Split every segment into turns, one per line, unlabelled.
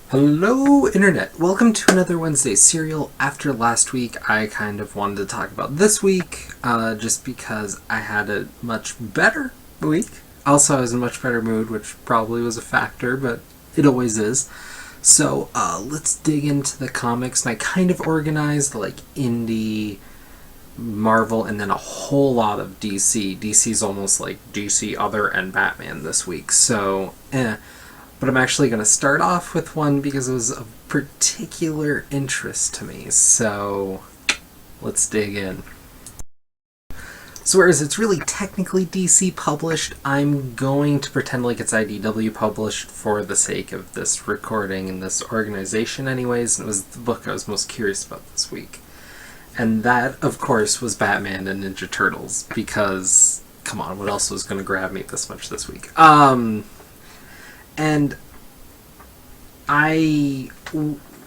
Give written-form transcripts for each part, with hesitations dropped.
Hello, Internet! Welcome to another Wednesday Serial. After last week, I kind of wanted to talk about this week, just because I had a much better week. Also, I was in a much better mood, which probably was a factor, but it always is. So, let's dig into the comics, and I kind of organized, indie, Marvel, and then a whole lot of DC. DC's almost like DC Other and Batman this week, so, But I'm actually going to start off with one because it was of particular interest to me, so let's dig in. So whereas it's really technically DC published, I'm going to pretend like it's IDW published for the sake of this recording and this organization anyways, and it was the book I was most curious about this week. And that, of course, was Batman and Ninja Turtles, because, come on, what else was going to grab me this much this week? And I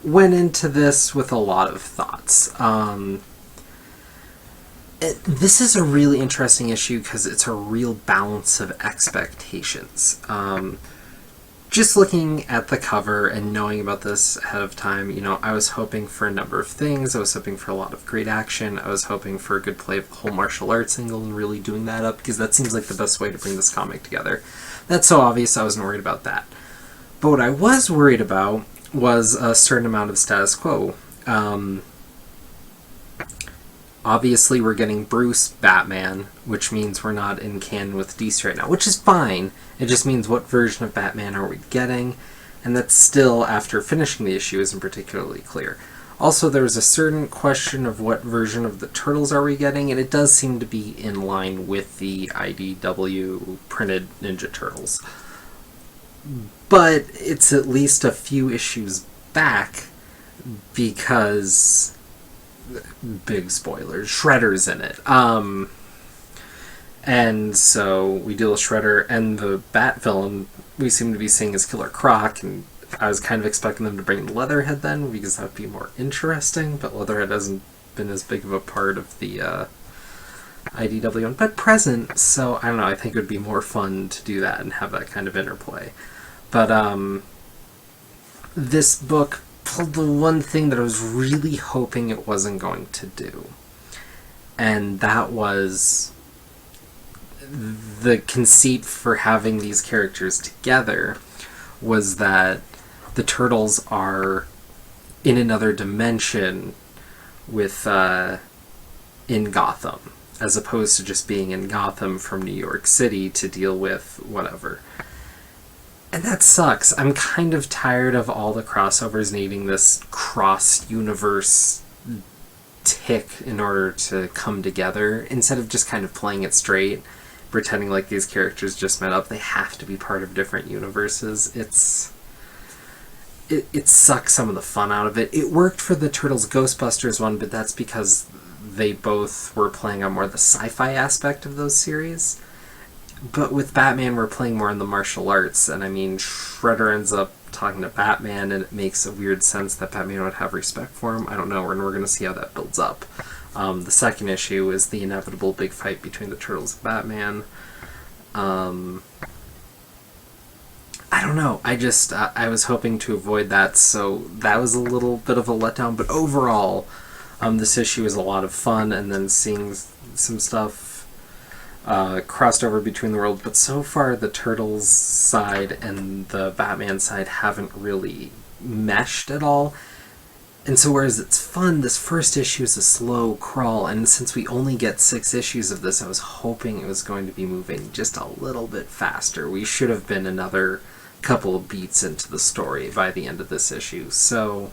went into this with a lot of thoughts. This is a really interesting issue because it's a real balance of expectations. Just looking at the cover and knowing about this ahead of time, I was hoping for a number of things. I was hoping for a lot of great action. I was hoping for a good play of the whole martial arts angle and really doing that up, because that seems like the best way to bring this comic together. That's so obvious, I wasn't worried about that. But what I was worried about was a certain amount of status quo. Obviously, we're getting Bruce Batman, which means we're not in canon with DC right now, which is fine. It just means what version of Batman are we getting, and that still, after finishing the issue, isn't particularly clear. Also, there was a certain question of what version of the Turtles are we getting, and it does seem to be in line with the IDW printed Ninja Turtles. But it's at least a few issues back, because big spoilers, Shredder's in it. And so we deal with Shredder, and the Bat villain we seem to be seeing is Killer Croc, and I was kind of expecting them to bring Leatherhead then, because that would be more interesting, but Leatherhead hasn't been as big of a part of the IDW one, but present, so I don't know, I think it would be more fun to do that and have that kind of interplay. But this book pulled the one thing that I was really hoping it wasn't going to do. And that was the conceit for having these characters together was that the Turtles are in another dimension with in Gotham, as opposed to just being in Gotham from New York City to deal with whatever. And that sucks. I'm kind of tired of all the crossovers needing this cross-universe tick in order to come together. Instead of just kind of playing it straight, pretending like these characters just met up, they have to be part of different universes. It sucks some of the fun out of it. It worked for the Turtles Ghostbusters one, but that's because they both were playing on more the sci-fi aspect of those series. But with Batman, we're playing more in the martial arts, and I mean, Shredder ends up talking to Batman, and it makes a weird sense that Batman would have respect for him. I don't know, and we're going to see how that builds up. The second issue is the inevitable big fight between the Turtles and Batman. I don't know, I was hoping to avoid that, so that was a little bit of a letdown, but overall, this issue is a lot of fun, and then seeing some stuff crossed over between the world, but so far the Turtles side and the Batman side haven't really meshed at all. And so whereas it's fun, this first issue is a slow crawl, and since we only get 6 issues of this, I was hoping it was going to be moving just a little bit faster. We should have been another couple of beats into the story by the end of this issue. So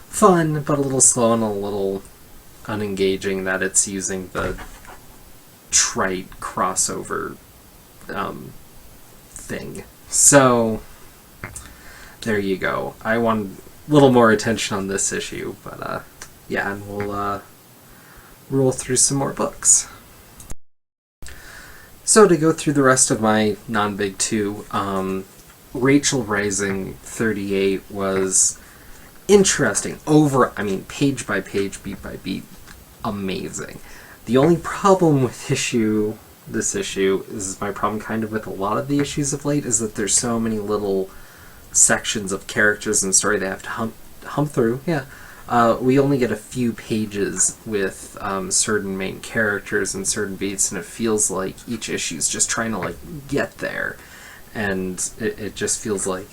fun, but a little slow and a little unengaging that it's using the trite crossover thing. So there you go. I want a little more attention on this issue, but yeah, and we'll roll through some more books. So to go through the rest of my non-big 2, Rachel Rising 38 was interesting. Page by page, beat by beat, amazing. The only problem with this issue, is my problem kind of with a lot of the issues of late, is that there's so many little sections of characters and story they have to hump through. Yeah. We only get a few pages with certain main characters and certain beats, and it feels like each issue is just trying to like get there, and it just feels like,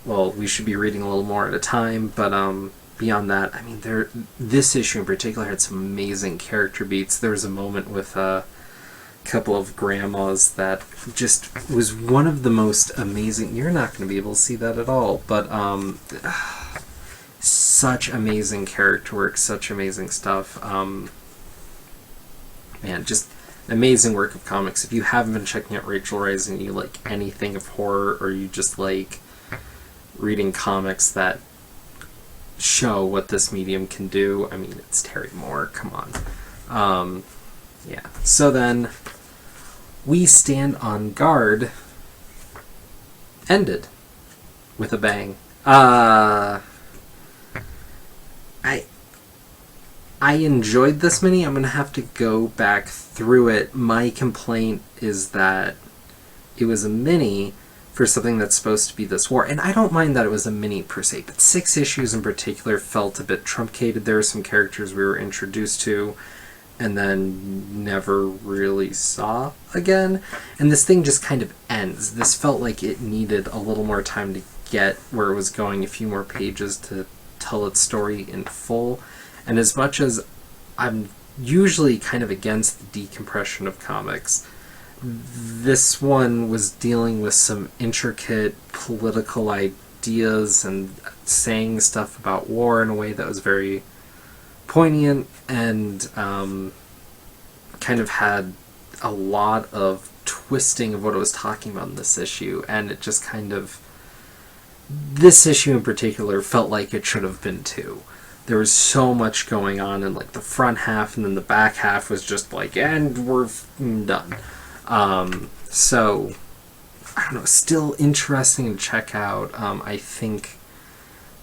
well, we should be reading a little more at a time. But beyond that, I mean, this issue in particular had some amazing character beats. There was a moment with a couple of grandmas that just was one of the most amazing. You're not going to be able to see that at all, but such amazing character work, such amazing stuff. Man, just amazing work of comics. If you haven't been checking out Rachel Rising and you like anything of horror, or you just like reading comics that show what this medium can do, I mean, it's Terry Moore, come on. Yeah, so then We Stand on Guard ended with a bang. I enjoyed this mini. I'm going to have to go back through it. My complaint is that it was a mini for something that's supposed to be this war. And I don't mind that it was a mini per se, but 6 issues in particular felt a bit truncated. There were some characters we were introduced to and then never really saw again. And this thing just kind of ends. This felt like it needed a little more time to get where it was going, a few more pages to tell its story in full. And as much as I'm usually kind of against the decompression of comics, this one was dealing with some intricate political ideas and saying stuff about war in a way that was very poignant, and kind of had a lot of twisting of what it was talking about in this issue, and it just kind of, this issue in particular felt like it should have been 2. There was so much going on in like the front half, and then the back half was just like, and we're done. So I don't know, still interesting to check out. I think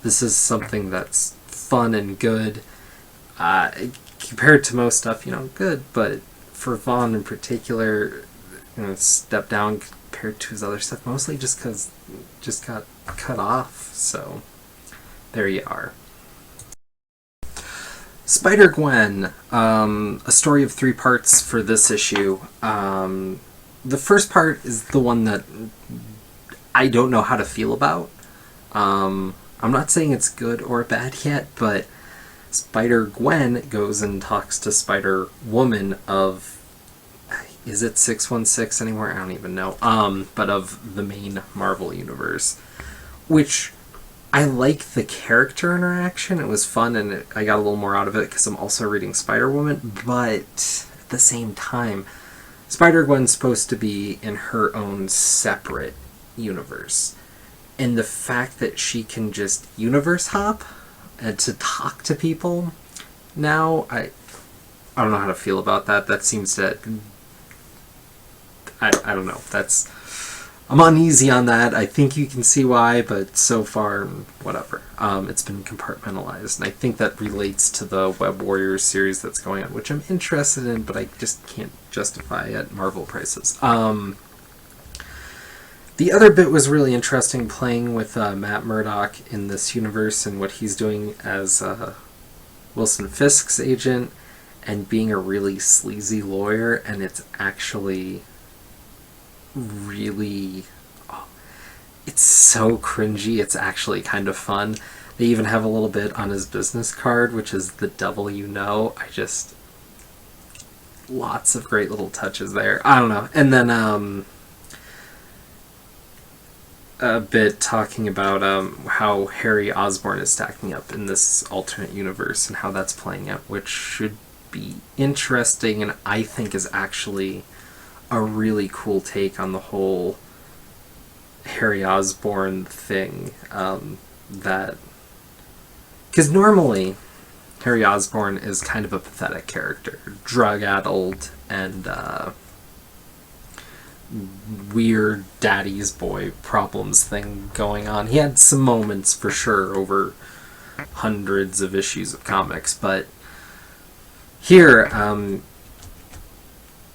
this is something that's fun and good. Compared to most stuff, good, but for Vaughn in particular, step down compared to his other stuff, mostly just because just got cut off. So there you are. Spider-Gwen, a story of 3 parts for this issue. The first part is the one that I don't know how to feel about. I'm not saying it's good or bad yet, but Spider-Gwen goes and talks to Spider-Woman of, is it 616 anymore? I don't even know. But of the main Marvel universe, which I like the character interaction. It was fun, and I got a little more out of it because I'm also reading Spider-Woman, but at the same time, Spider-Gwen's supposed to be in her own separate universe. And the fact that she can just universe hop and to talk to people now, I don't know how to feel about that. That seems to, I don't know. I'm uneasy on that. I think you can see why, but so far, whatever. It's been compartmentalized, and I think that relates to the Web Warriors series that's going on, which I'm interested in, but I just can't justify at Marvel prices. The other bit was really interesting, playing with Matt Murdock in this universe and what he's doing as Wilson Fisk's agent and being a really sleazy lawyer, and it's actually really, it's so cringy, it's actually kind of fun. They even have a little bit on his business card, which is the devil you know. Lots of great little touches there. I don't know. And then a bit talking about how Harry Osborn is stacking up in this alternate universe and how that's playing out, which should be interesting, and I think is actually a really cool take on the whole Harry Osborn thing. That, because normally Harry Osborn is kind of a pathetic character, drug-addled and weird daddy's boy problems thing going on. He had some moments for sure over hundreds of issues of comics, but here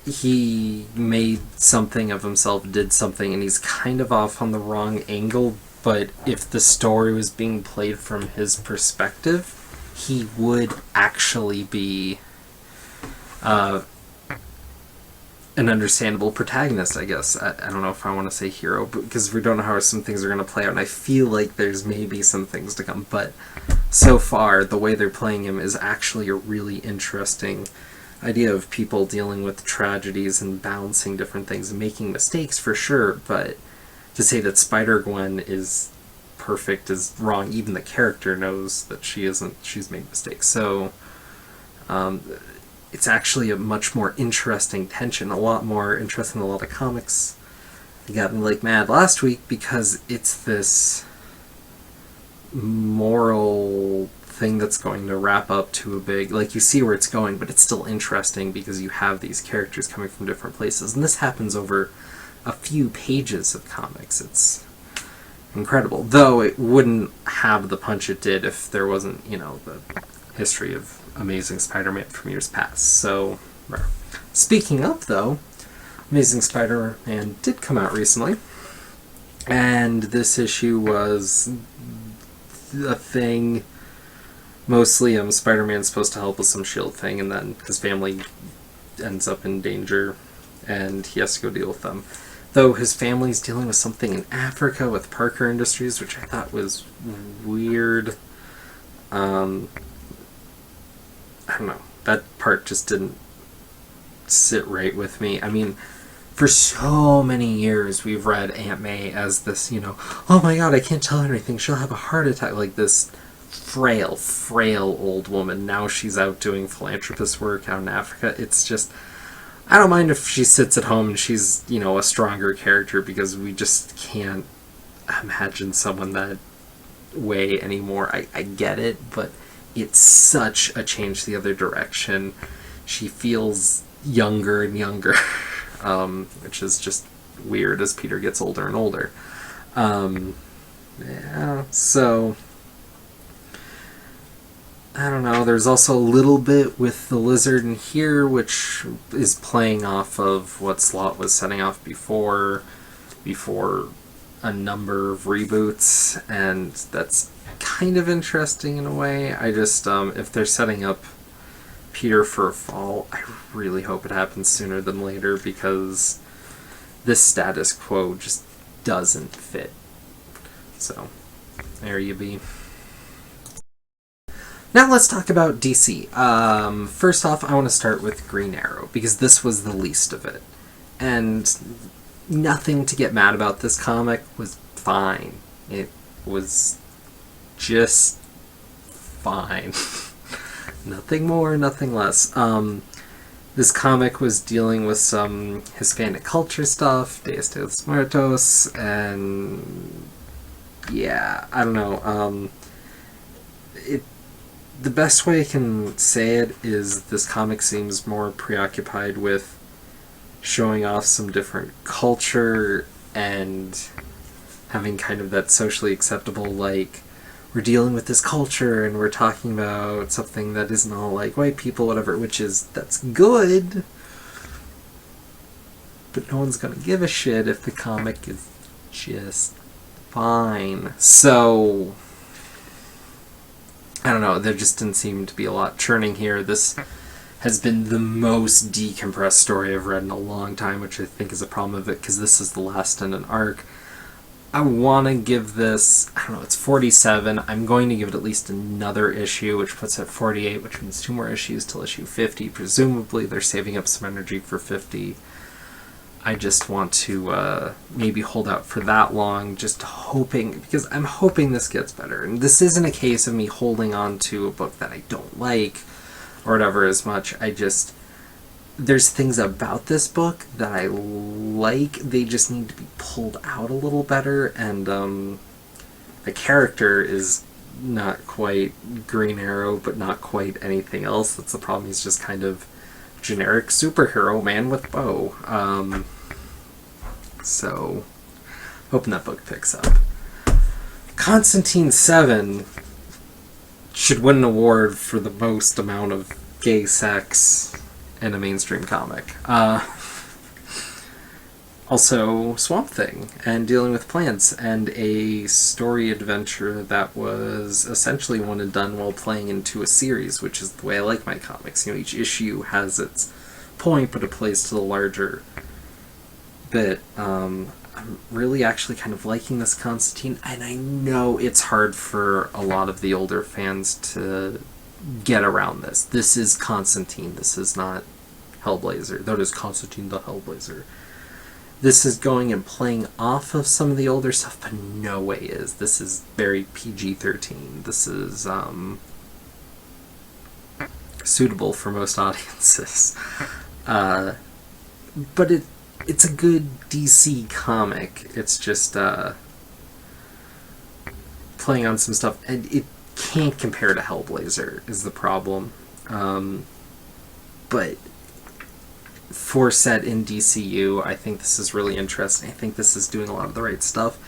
he made something of himself, did something, and he's kind of off on the wrong angle but if the story was being played from his perspective, he would actually be an understandable protagonist, I guess. I don't know if I want to say hero, because we don't know how some things are going to play out, and I feel like there's maybe some things to come, but so far, the way they're playing him is actually a really interesting idea of people dealing with tragedies and balancing different things and making mistakes, for sure, but to say that Spider-Gwen is perfect is wrong. Even the character knows that she isn't. She's made mistakes. So it's actually a much more interesting tension, a lot more interesting than a lot of comics. It got me like mad last week because it's this moral thing that's going to wrap up to a big, like, you see where it's going, but it's still interesting because you have these characters coming from different places, and this happens over a few pages of comics. It's incredible, though it wouldn't have the punch it did if there wasn't, you know, the history of Amazing Spider-Man from years past. So, speaking of, though, Amazing Spider-Man did come out recently, and this issue was a thing. Mostly, Spider-Man's supposed to help with some S.H.I.E.L.D. thing, and then his family ends up in danger, and he has to go deal with them. Though his family's dealing with something in Africa with Parker Industries, which I thought was weird. I don't know. That part just didn't sit right with me. I mean, for so many years we've read Aunt May as this, you know, oh my god, I can't tell her anything, she'll have a heart attack, like this frail old woman. Now she's out doing philanthropist work out in Africa. It's just, I don't mind if she sits at home and she's, you know, a stronger character, because we just can't imagine someone that way anymore. I get it, but it's such a change the other direction. She feels younger and younger, which is just weird as Peter gets older and older. Yeah, so I don't know. There's also a little bit with the Lizard in here, which is playing off of what Slott was setting off before a number of reboots, and that's kind of interesting in a way. I just, if they're setting up Peter for a fall, I really hope it happens sooner than later, because this status quo just doesn't fit. So, there you be. Now let's talk about DC. First off, I want to start with Green Arrow, because this was the least of it. And nothing to get mad about. This comic was fine. It was just fine. Nothing more, nothing less. This comic was dealing with some Hispanic culture stuff, Dias de los Muertos, and yeah, I don't know. The best way I can say it is this comic seems more preoccupied with showing off some different culture and having kind of that socially acceptable, like, we're dealing with this culture and we're talking about something that isn't all like white people, whatever, which is, that's good, but no one's gonna give a shit if the comic is just fine. So I don't know, there just didn't seem to be a lot churning here. This has been the most decompressed story I've read in a long time, which I think is a problem of it, because this is the last in an arc. I want to give this, I don't know, it's 47. I'm going to give it at least another issue, which puts it at 48, which means 2 more issues till issue 50. Presumably they're saving up some energy for 50. I just want to maybe hold out for that long, just hoping, because I'm hoping this gets better. And this isn't a case of me holding on to a book that I don't like or whatever as much. There's things about this book that I like, they just need to be pulled out a little better, and the character is not quite Green Arrow, but not quite anything else. That's the problem. He's just kind of generic superhero man with bow. So, hoping that book picks up. Constantine 7 should win an award for the most amount of gay sex in a mainstream comic. Also, Swamp Thing and dealing with plants, and a story adventure that was essentially one and done while playing into a series, which is the way I like my comics. You know, each issue has its point, but it plays to the larger bit. I'm really actually kind of liking this Constantine, and I know it's hard for a lot of the older fans to get around this. This is Constantine. This is not Hellblazer. Though it is Constantine the Hellblazer. This is going and playing off of some of the older stuff, but no way is. This is very PG-13. This is suitable for most audiences. But it's a good DC comic. It's just playing on some stuff, and it can't compare to Hellblazer is the problem. But for set in DCU, I think this is really interesting. I think this is doing a lot of the right stuff.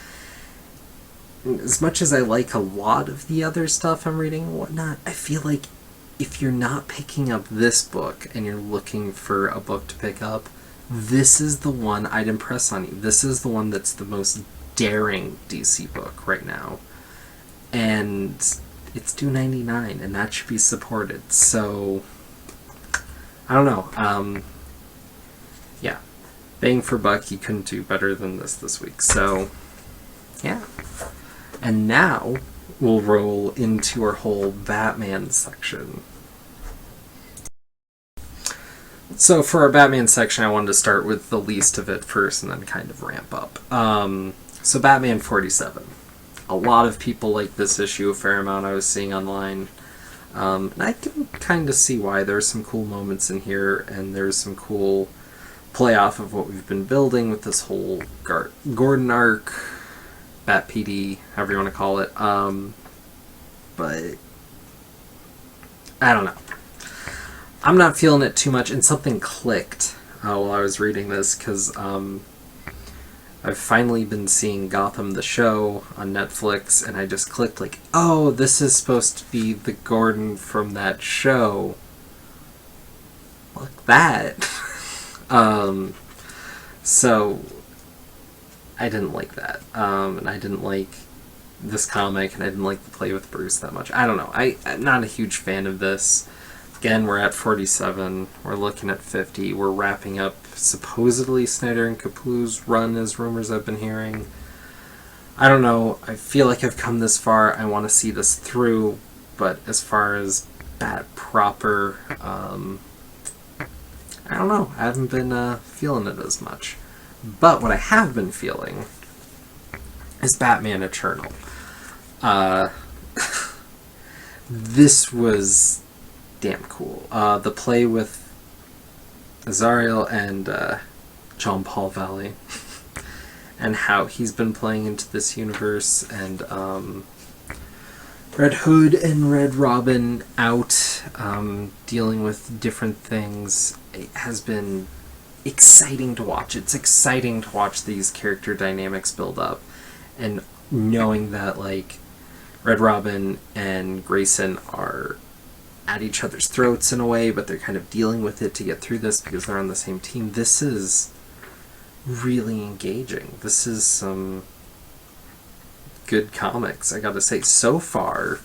As much as I like a lot of the other stuff I'm reading and whatnot, I feel like if you're not picking up this book and you're looking for a book to pick up, this is the one I'd impress on you. This is the one that's the most daring DC book right now. And it's $2.99, and that should be supported. So, I don't know. Yeah. Bang for buck, you couldn't do better than this week. So, yeah. And now, we'll roll into our whole Batman section. So for our Batman section, I wanted to start with the least of it first and then kind of ramp up. So Batman 47. A lot of people like this issue a fair amount I was seeing online. And I can kind of see why. There's some cool moments in here, and there's some cool play off of what we've been building with this whole Gordon arc, Bat PD, however you want to call it. But I don't know. I'm not feeling it too much, and something clicked while I was reading this, because I've finally been seeing Gotham the show on Netflix, and I just clicked like, oh, this is supposed to be the Gordon from that show. Look that. So I didn't like that, and I didn't like this comic, and I didn't like the play with Bruce that much. I don't know. I'm not a huge fan of this. Again, we're at 47. We're looking at 50. We're wrapping up supposedly Snyder and Capullo's run, as rumors I've been hearing. I don't know. I feel like I've come this far. I want to see this through. But as far as Bat proper, I don't know. I haven't been feeling it as much. But what I have been feeling is Batman Eternal. This was damn cool. The play with Azariel and John Paul Valley, and how he's been playing into this universe, and Red Hood and Red Robin out dealing with different things. It has been exciting to watch. It's exciting to watch these character dynamics build up, and knowing that like Red Robin and Grayson are at each other's throats in a way, but they're kind of dealing with it to get through this because they're on the same team. This is really engaging. This is some good comics, I gotta say, so far,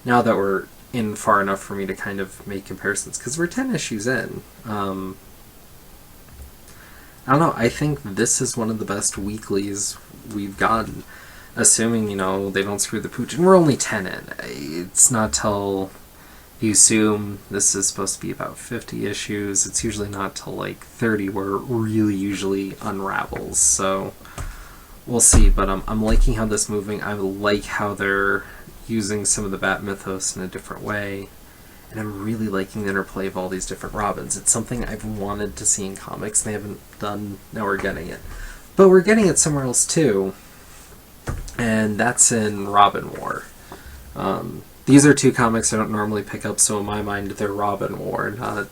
now that we're in far enough for me to kind of make comparisons, because we're 10 issues in. I don't know, I think this is one of the best weeklies we've gotten, assuming, you know, they don't screw the pooch, and we're only 10 in. It's not till you assume this is supposed to be about 50 issues. It's usually not till like 30 where it really usually unravels, so we'll see. But I'm liking how this is moving. I like how they're using some of the Bat mythos in a different way, and I'm really liking the interplay of all these different Robins. It's something I've wanted to see in comics, and they haven't done. Now we're getting it. But we're getting it somewhere else too, and that's in Robin War. These are two comics I don't normally pick up, so in my mind they're Robin War, not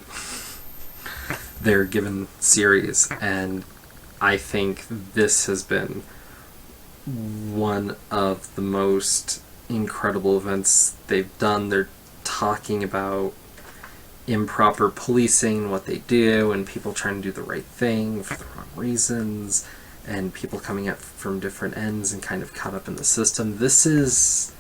their given series. And I think this has been one of the most incredible events they've done. They're talking about improper policing, what they do, and people trying to do the right thing for the wrong reasons. and people coming at from different ends and kind of caught up in the system. This is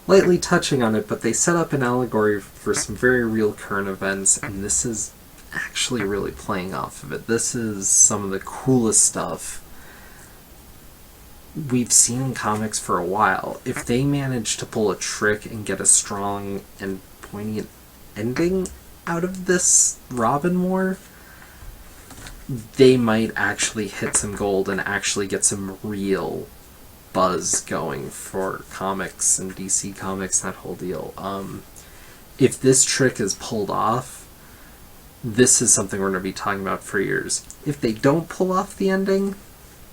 lightly touching on it, but they set up an allegory for some very real current events, and this is actually really playing off of it. This is some of the coolest stuff we've seen in comics for a while. If they manage to pull a trick and get a strong and poignant ending out of this Robin War, they might actually hit some gold and actually get some real buzz going for comics and DC Comics, that whole deal. If this trick is pulled off, this is something we're going to be talking about for years. If they don't pull off the ending,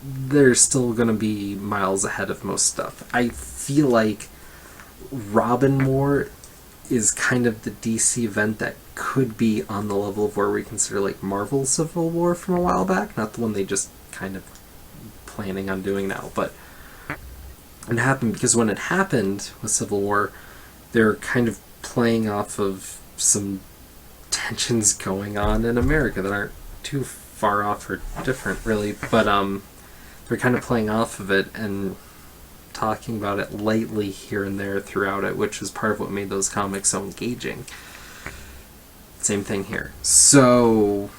they're still going to be miles ahead of most stuff. I feel like Robin War is kind of the DC event that could be on the level of where we consider like Marvel Civil War from a while back, not the one they just kind of planning on doing now, but it happened because when it happened with Civil War, they're kind of playing off of some tensions going on in America that aren't too far off or different really, but they're kind of playing off of it and talking about it lightly here and there throughout it, which is part of what made those comics so engaging. Same thing here. So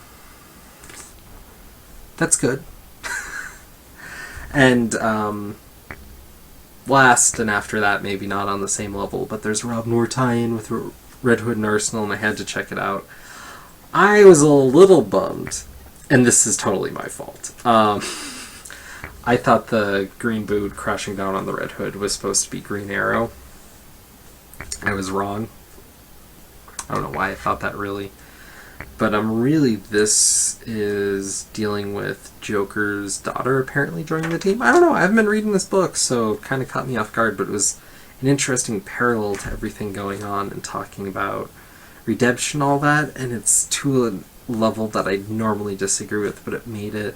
that's good. And last, and after that, maybe not on the same level, but there's a Robin War tie-in with Red Hood and Arsenal, and I had to check it out. I was a little bummed, and this is totally my fault. I thought the green boot crashing down on the Red Hood was supposed to be Green Arrow. I was wrong. I don't know why I thought that really. But really, this is dealing with Joker's daughter apparently joining the team. I don't know, I haven't been reading this book, so it kind of caught me off guard, but it was an interesting parallel to everything going on and talking about redemption, all that, and it's to a level that I normally disagree with, but it made it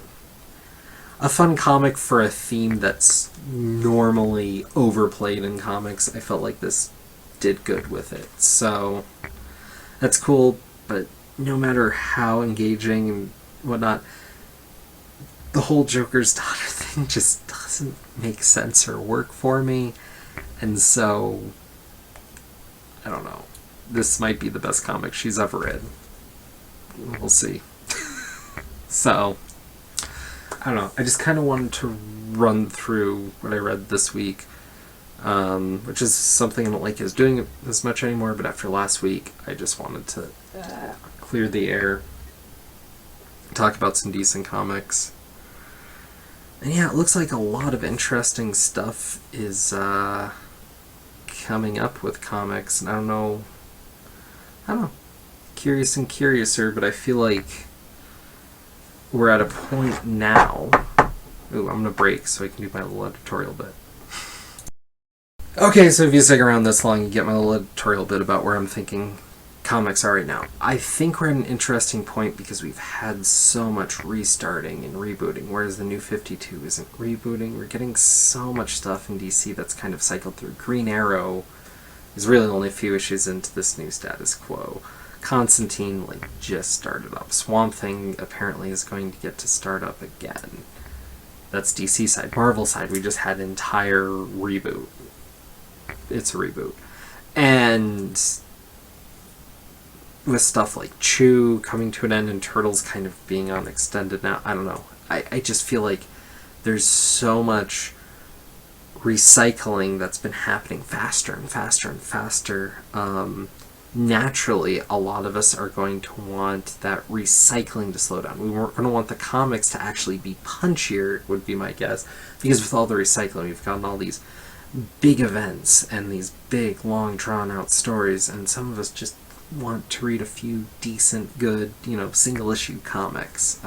a fun comic for a theme that's normally overplayed in comics. I felt like this did good with it, so that's cool, but no matter how engaging and whatnot, the whole Joker's daughter thing just doesn't make sense or work for me, and so I don't know. This might be the best comic she's ever read. We'll see. So I don't know. I just kind of wanted to run through what I read this week, which is something I don't like is doing it as much anymore, but after last week, I just wanted to clear the air, talk about some decent comics. And yeah, it looks like a lot of interesting stuff is coming up with comics, and I don't know, curious and curiouser, but I feel like we're at a point now. Ooh, I'm gonna break so I can do my little editorial bit. Okay, so if you stick around this long, you get my little editorial bit about where I'm thinking comics are right now. I think we're at an interesting point because we've had so much restarting and rebooting, whereas the New 52 isn't rebooting. We're getting so much stuff in DC that's kind of cycled through. Green Arrow is really only a few issues into this new status quo. Constantine just started up. Swamp Thing apparently is going to get to start up again. That's DC side. Marvel side, we just had an entire reboot. It's a reboot. And with stuff like Chew coming to an end and Turtles kind of being on extended now, I don't know. I just feel like there's so much recycling that's been happening faster and faster and faster. Naturally, a lot of us are going to want that recycling to slow down. We weren't going to want the comics to actually be punchier, would be my guess, because with all the recycling, we've gotten all these big events and these big, long, drawn-out stories, and some of us just want to read a few decent, good, single-issue comics.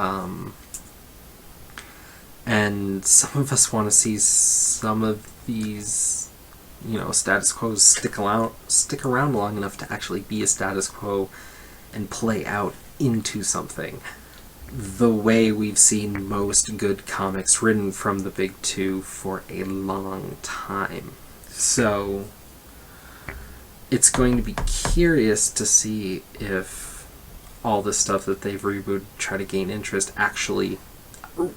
And some of us want to see some of these, status quos stick around long enough to actually be a status quo and play out into something. The way we've seen most good comics written from the big two for a long time. So it's going to be curious to see if all the stuff that they've rebooted try to gain interest actually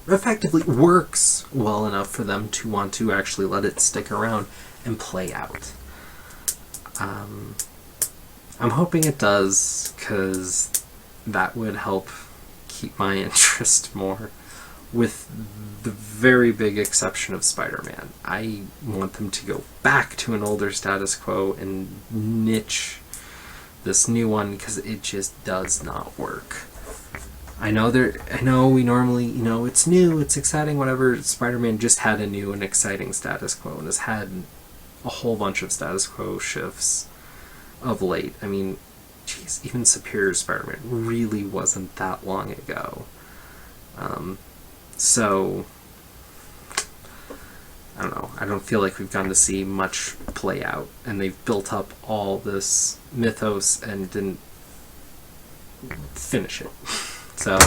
effectively works well enough for them to want to actually let it stick around and play out. I'm hoping it does, because that would help keep my interest more, with the very big exception of Spider-Man. I want them to go back to an older status quo and niche this new one, because it just does not work. I know we normally, it's new, it's exciting, whatever. Spider-Man just had a new and exciting status quo and has had a whole bunch of status quo shifts of late. I mean, geez, even Superior Spider-Man really wasn't that long ago. So, I don't know. I don't feel like we've gotten to see much play out, and they've built up all this mythos and didn't finish it. So,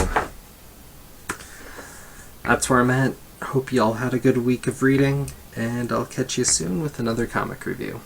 that's where I'm at. Hope you all had a good week of reading, and I'll catch you soon with another comic review.